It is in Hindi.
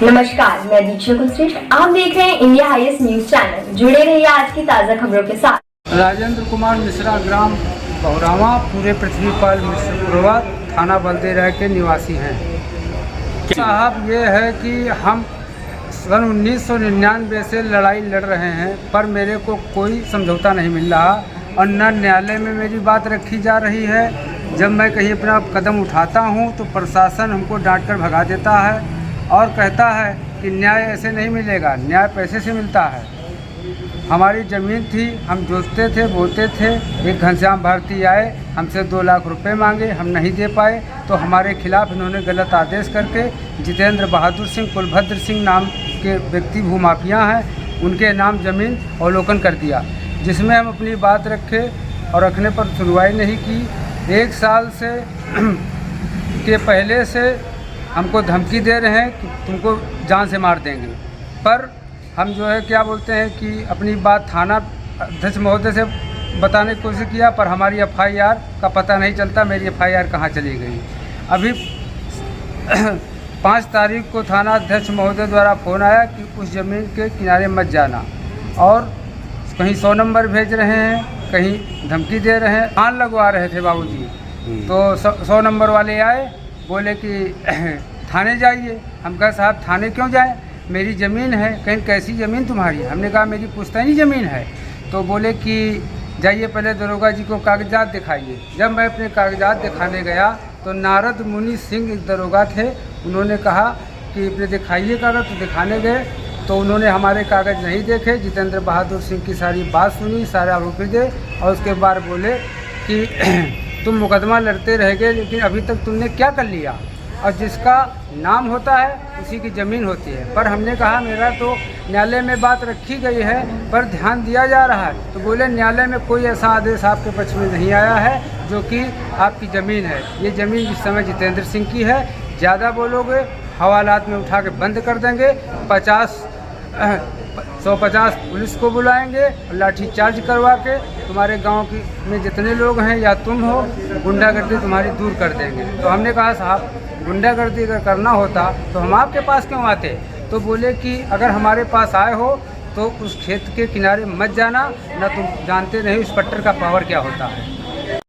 नमस्कार, मैं दीक्षा कुलश्रेष्ठ। आप देख रहे हैं इंडिया हाईएस्ट न्यूज चैनल। जुड़े रहिए आज की ताज़ा खबरों के साथ। राजेंद्र कुमार मिश्रा, ग्राम बहुरावा, पूरे पृथ्वीपाल मिश्रपुरवा, थाना बलदेवरा के निवासी हैं। साहब, ये है कि हम सन 1999 से लड़ाई लड़ रहे हैं, पर मेरे को कोई समझौता नहीं मिल रहा और न न्यायालय में मेरी बात रखी जा रही है। जब मैं कहीं अपना कदम उठाता हूँ तो प्रशासन हमको डांट कर भगा देता है और कहता है कि न्याय ऐसे नहीं मिलेगा, न्याय पैसे से मिलता है। हमारी ज़मीन थी, हम जोतते थे, बोते थे। एक घनश्याम भारती आए, हमसे 2 लाख रुपए मांगे, हम नहीं दे पाए तो हमारे खिलाफ इन्होंने गलत आदेश करके जितेंद्र बहादुर सिंह, कुलभद्र सिंह नाम के व्यक्ति भूमाफिया हैं, उनके नाम ज़मीन अवलोकन कर दिया, जिसमें हम अपनी बात रखे और रखने पर सुनवाई नहीं की। 1 साल से के पहले से हमको धमकी दे रहे हैं कि तुमको जान से मार देंगे, पर हम जो है क्या बोलते हैं कि अपनी बात थाना अध्यक्ष महोदय से बताने की कोशिश किया, पर हमारी FIR का पता नहीं चलता, मेरी FIR कहाँ चली गई। अभी 5 तारीख को थाना अध्यक्ष महोदय द्वारा फ़ोन आया कि उस ज़मीन के किनारे मत जाना, और कहीं 100 नंबर भेज रहे हैं, कहीं धमकी दे रहे हैं। आन लगवा रहे थे बाबूजी, तो 100 नंबर वाले आए, बोले कि थाने जाइए। हम कहा साहब थाने क्यों जाएं, मेरी ज़मीन है। कहीं कैसी ज़मीन तुम्हारी? हमने कहा मेरी पुश्तैनी ज़मीन है। तो बोले कि जाइए पहले दरोगा जी को कागजात दिखाइए। जब मैं अपने कागजात दिखाने गया तो नारद मुनि सिंह एक दरोगा थे, उन्होंने कहा कि अपने दिखाइए कागज़। तो दिखाने गए तो उन्होंने हमारे कागज़ नहीं देखे। जितेंद्र बहादुर सिंह की सारी बात सुनी, सारे आरोपी दे, और उसके बाद बोले कि तुम मुकदमा लड़ते रह गए, लेकिन अभी तक तुमने क्या कर लिया? और जिसका नाम होता है उसी की ज़मीन होती है। पर हमने कहा मेरा तो न्यायालय में बात रखी गई है, पर ध्यान दिया जा रहा है। तो बोले न्यायालय में कोई ऐसा आदेश आपके पक्ष में नहीं आया है जो कि आपकी ज़मीन है। ये ज़मीन इस समय जितेंद्र सिंह की है। ज़्यादा बोलोगे हवालात में उठा के बंद कर देंगे, 150 पुलिस को बुलाएंगे और लाठी चार्ज करवा के तुम्हारे गांव की में जितने लोग हैं या तुम हो, गुंडागर्दी तुम्हारी दूर कर देंगे। तो हमने कहा साहब गुंडागर्दी अगर करना होता तो हम आपके पास क्यों आते? तो बोले कि अगर हमारे पास आए हो तो उस खेत के किनारे मत जाना, ना तुम जानते नहीं उस पट्टर का पावर क्या होता है।